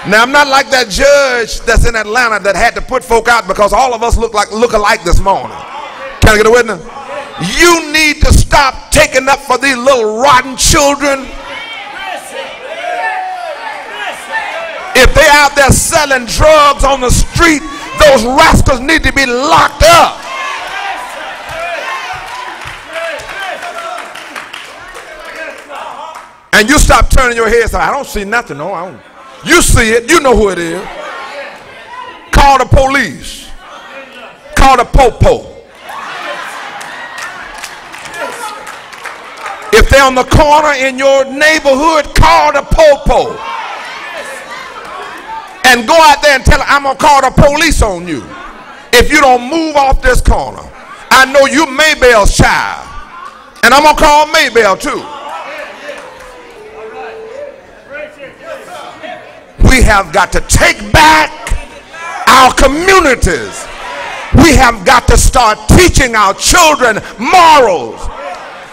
Now, I'm not like that judge that's in Atlanta that had to put folk out because all of us look alike this morning. Can I get a witness? You need to stop taking up for these little rotten children. If they're out there selling drugs on the street, those rascals need to be locked up. And you stop turning your head and say, I don't see nothing. No, I don't. You see it. You know who it is. Call the police. Call the popo. If they're on the corner in your neighborhood, call the popo. And go out there and tell them, I'm going to call the police on you if you don't move off this corner. I know you Maybell's child. And I'm going to call Maybell too. We have got to take back our communities. We have got to start teaching our children morals.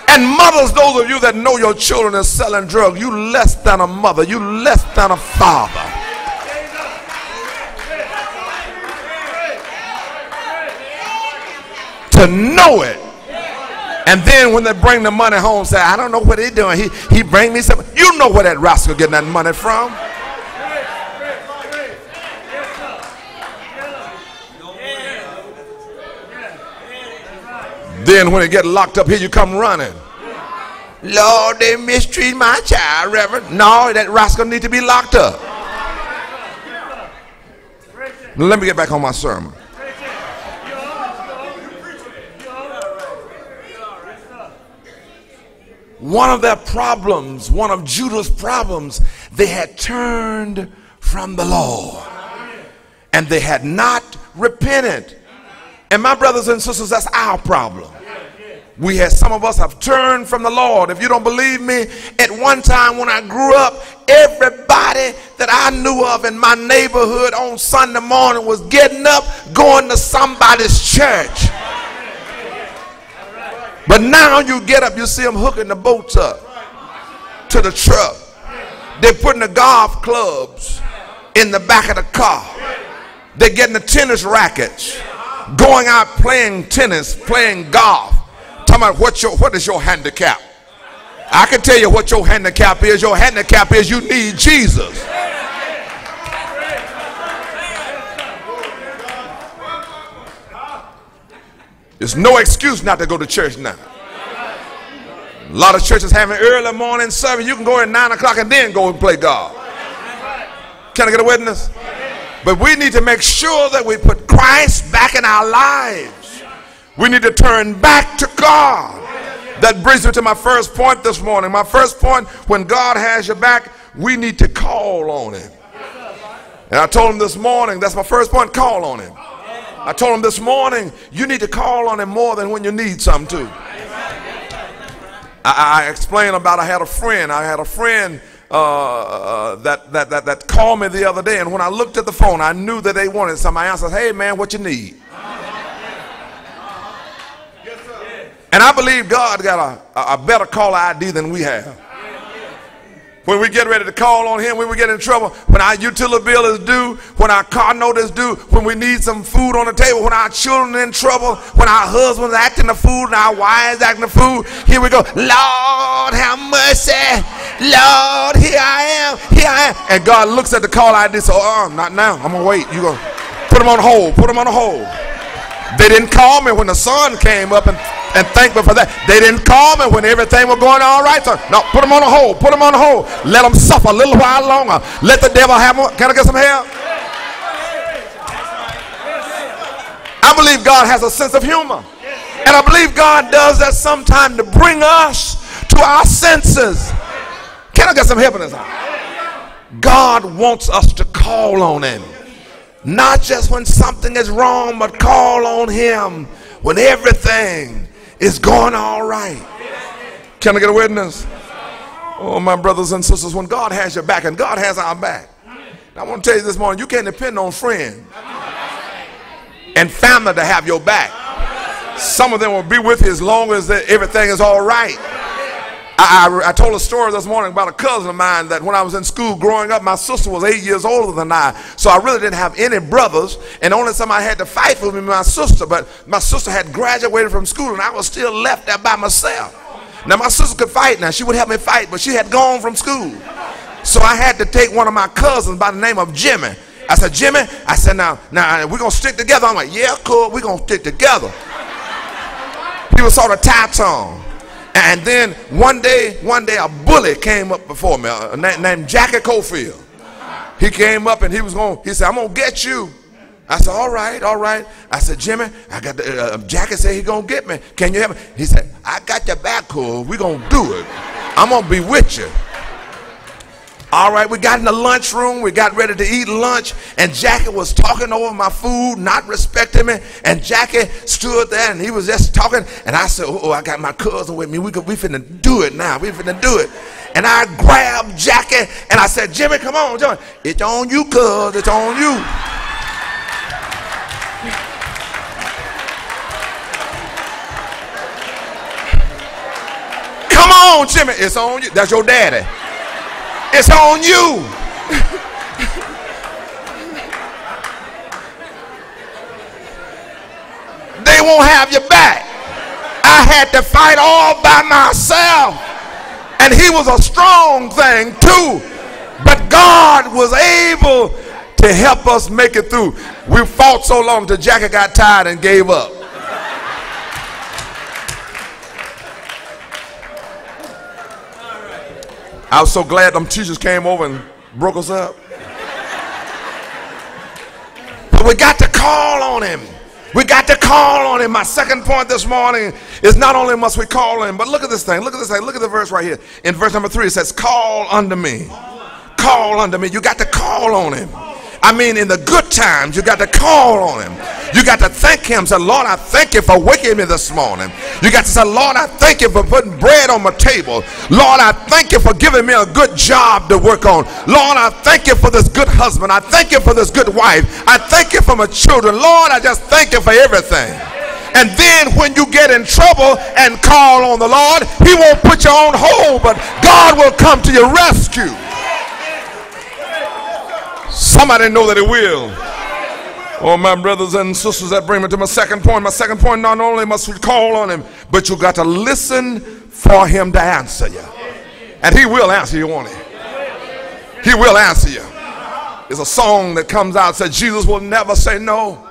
And mothers, those of you that know your children are selling drugs, you less than a mother, you less than a father. To know it. And then when they bring the money home, say, I don't know what they're doing. He bring me something. You know where that rascal getting that money from. Then when they get locked up here, you come running. Lord, they mistreat my child, Reverend. No, that rascal need to be locked up. Let me get back on my sermon. One of their problems, one of Judah's problems, they had turned from the Lord. And they had not repented. And my brothers and sisters, that's our problem. We had, some of us have turned from the Lord. If you don't believe me, at one time when I grew up, everybody that I knew of in my neighborhood on Sunday morning was getting up, going to somebody's church. But now you get up, you see them hooking the boats up to the truck. They're putting the golf clubs in the back of the car. They're getting the tennis rackets, going out playing tennis, playing golf. Talking about what is your handicap? I can tell you what your handicap is. Your handicap is you need Jesus. There's no excuse not to go to church now. A lot of churches having early morning service. You can go at 9 o'clock and then go and play golf. Can I get a witness? But we need to make sure that we put Christ back in our lives. We need to turn back to God. That brings me to my first point this morning. My first point, when God has your back, we need to call on him. And I told him this morning, that's my first point, call on him. I told him this morning, you need to call on him more than when you need something too. I explained about I had a friend that called me the other day, and when I looked at the phone, I knew that they wanted something. I answered, hey man, what you need? And I believe God got a better caller ID than we have. When we get ready to call on him, when we get in trouble, when our utility bill is due, when our car note is due, when we need some food on the table, when our children are in trouble, when our husbands acting the fool and our wives acting the fool, here we go, Lord have mercy, Lord, here I am. And God looks at the call ID and says, oh, not now, I'm going to wait. You go, put them on hold, put them on hold. They didn't call me when the sun came up and thank me for that. They didn't call me when everything was going all right. So, no, put them on a hold. Put them on a hold. Let them suffer a little while longer. Let the devil have more. Can I get some help? I believe God has a sense of humor. And I believe God does that sometime to bring us to our senses. Can I get some help in this house? God wants us to call on him. Not just when something is wrong, but call on him when everything is going all right. Can I get a witness? Oh, my brothers and sisters, when God has your back, and God has our back. I want to tell you this morning, you can't depend on friends and family to have your back. Some of them will be with you as long as everything is all right. I told a story this morning about a cousin of mine that when I was in school growing up, my sister was 8 years older than I. So I really didn't have any brothers, and the only time I had to fight with was my sister. But my sister had graduated from school, and I was still left there by myself. Now, my sister could fight now. She would help me fight, but she had gone from school. So I had to take one of my cousins by the name of Jimmy. I said, Jimmy, I said, now we're going to stick together. I'm like, yeah, cool, we're going to stick together. He was sort of tight-tongued. And then one day a bully came up before me, named Jackie Cofield. He came up and he said, I'm going to get you. I said, all right. I said, Jimmy, I got Jackie said he going to get me. Can you help me? He said, I got your back, cool. We're going to do it. I'm going to be with you. All right, we got in the lunchroom. We got ready to eat lunch, and Jackie was talking over my food, not respecting me. And Jackie stood there, and he was just talking. And I said, oh, I got my cousin with me. We finna do it now. We finna do it. And I grabbed Jackie, and I said, Jimmy, come on, Jimmy. It's on you, cuz. It's on you. Come on, Jimmy. It's on you. That's your daddy. It's on you. They won't have your back. I had to fight all by myself. And he was a strong thing too. But God was able to help us make it through. We fought so long till Jackie got tired and gave up. I was so glad them teachers came over and broke us up. But we got to call on him. We got to call on him. My second point this morning is not only must we call on him, but look at this thing. Look at this thing. Look at the verse right here. In verse number 3, it says, call unto me. Call unto me. You got to call on him. I mean, in the good times, you got to call on him. You got to thank him. Say, Lord, I thank you for waking me this morning. You got to say, Lord, I thank you for putting bread on my table. Lord, I thank you for giving me a good job to work on. Lord, I thank you for this good husband. I thank you for this good wife. I thank you for my children. Lord, I just thank you for everything. And then when you get in trouble and call on the Lord, he won't put you on hold, but God will come to your rescue. Somebody know that he will. Oh, my brothers and sisters, that bring me to my second point. My second point, not only must we call on him, but you got to listen for him to answer you. And he will answer you, won't he? He will answer you. There's a song that comes out that says, Jesus will never say no.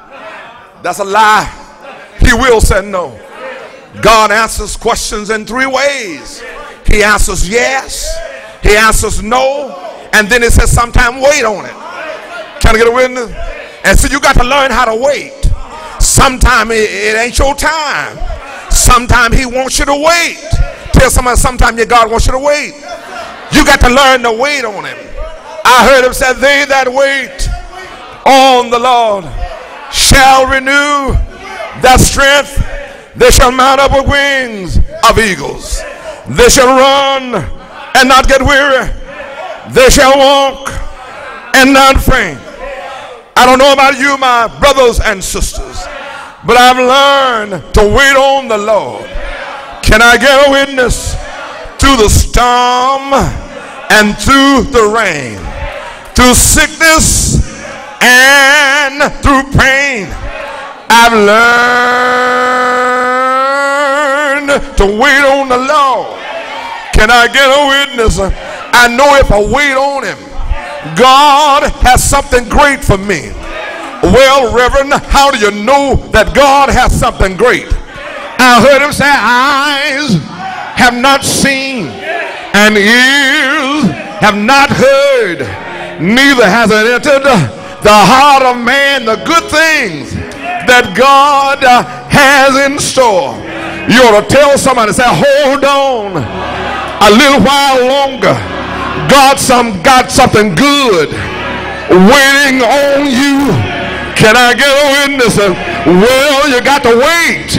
That's a lie. He will say no. God answers questions in 3 ways. He answers yes, he answers no, and then he says sometime wait on it. Can I get a witness? And so you got to learn how to wait. Sometime it ain't your time. Sometime he wants you to wait. Tell somebody sometime your God wants you to wait. You got to learn to wait on him. I heard him say, they that wait on the Lord shall renew their strength. They shall mount up with wings of eagles. They shall run and not get weary. They shall walk and not faint. I don't know about you, my brothers and sisters, but I've learned to wait on the Lord. Can I get a witness? Through the storm and through the rain, through sickness and through pain, I've learned to wait on the Lord. Can I get a witness? I know if I wait on him, God has something great for me. Well, Reverend, how do you know that God has something great? I heard him say, eyes have not seen and ears have not heard, neither has it entered the heart of man the good things that God has in store. You ought to tell somebody, say, hold on a little while longer. God got something good waiting on you. Can I get a witness? Well, you got to wait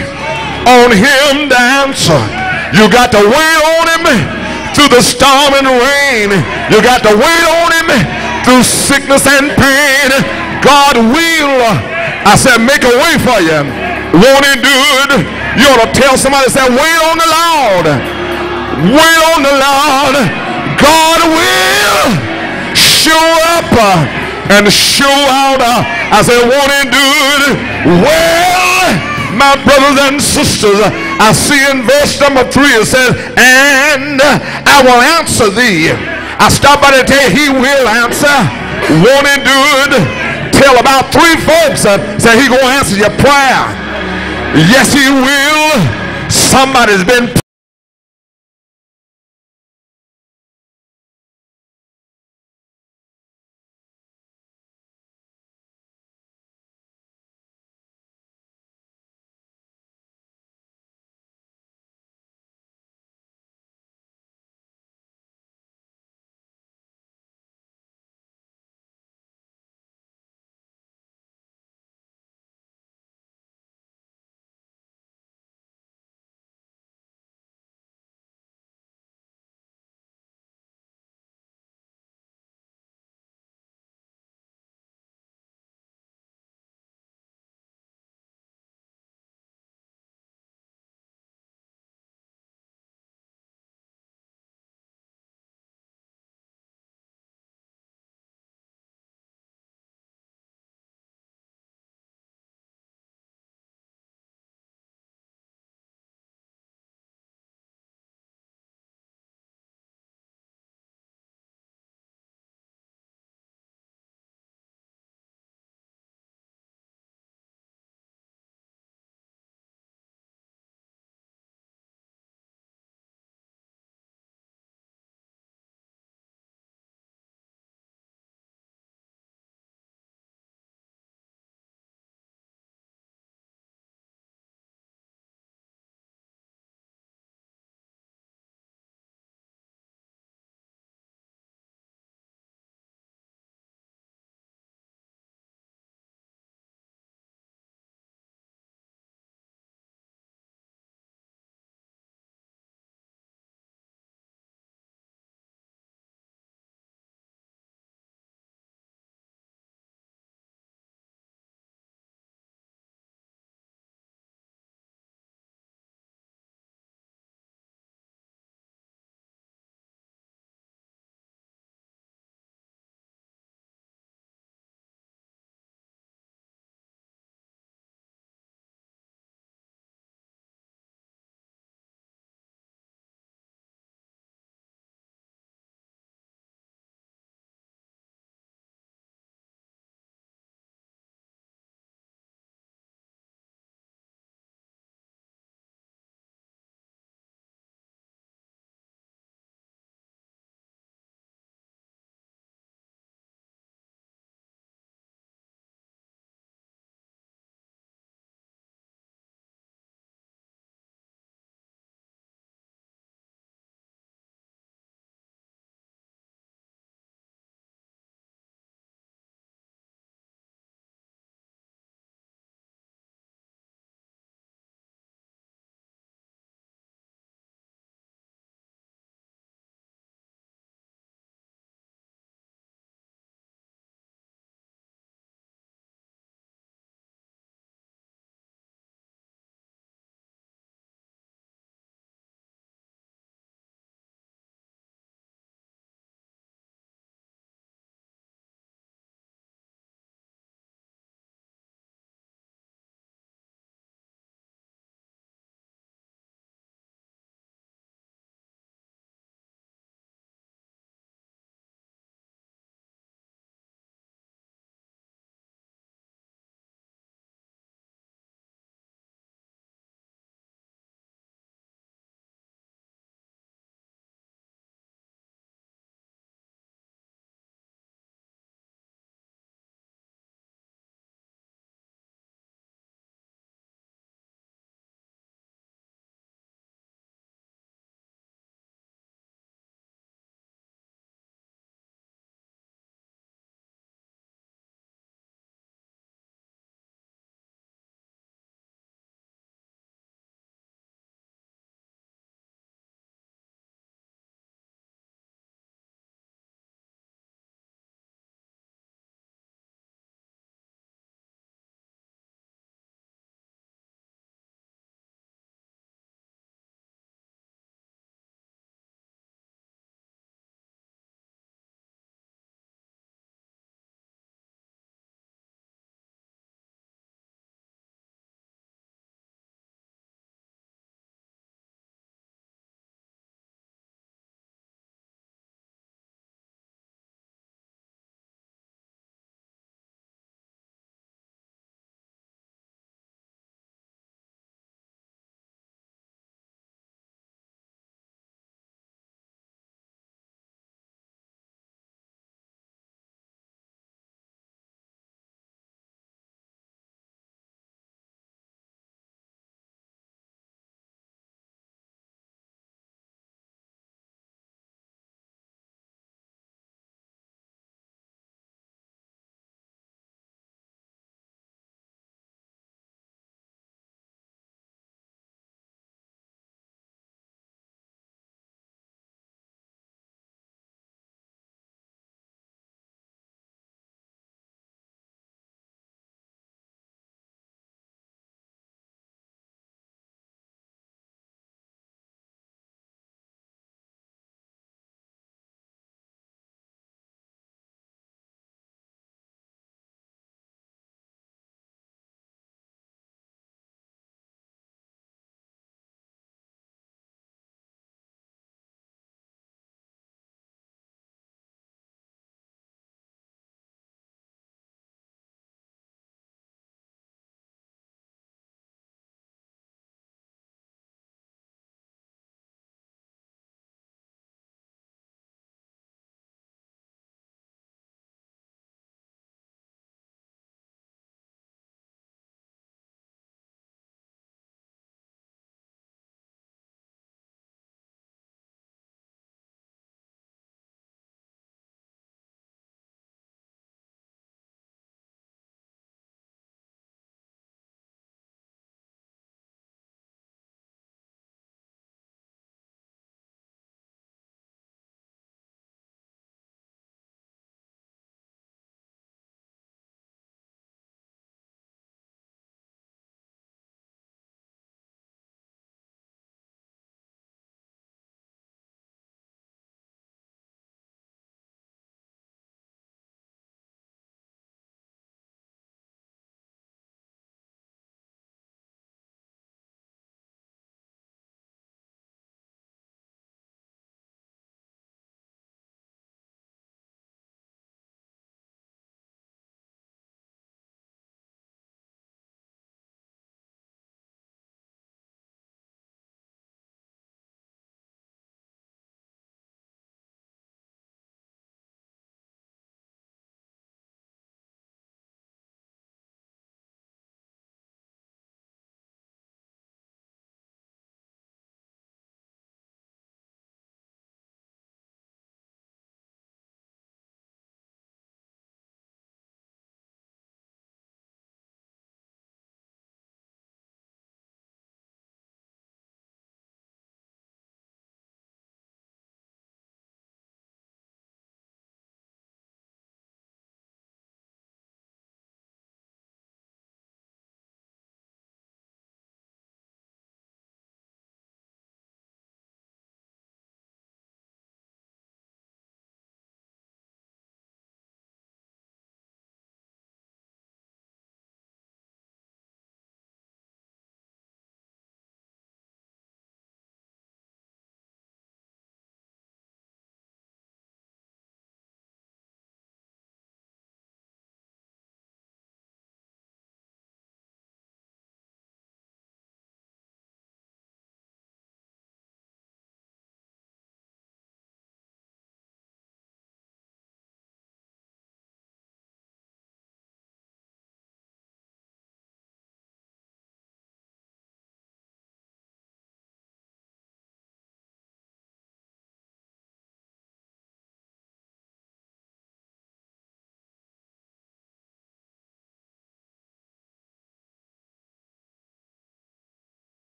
on him to answer. You got to wait on him through the storm and rain. You got to wait on him through sickness and pain. God will, I said, make a way for you. Won't he do it? You ought to tell somebody, say, wait on the Lord. Wait on the Lord. God will show up and show out. I said, won't he do it? Well, my brothers and sisters, I see in verse number 3 it says, and I will answer thee. I stopped by to tell you, he will answer. Won't he do it? Tell about 3 folks say he gonna answer your prayer. Yes, he will. Somebody's been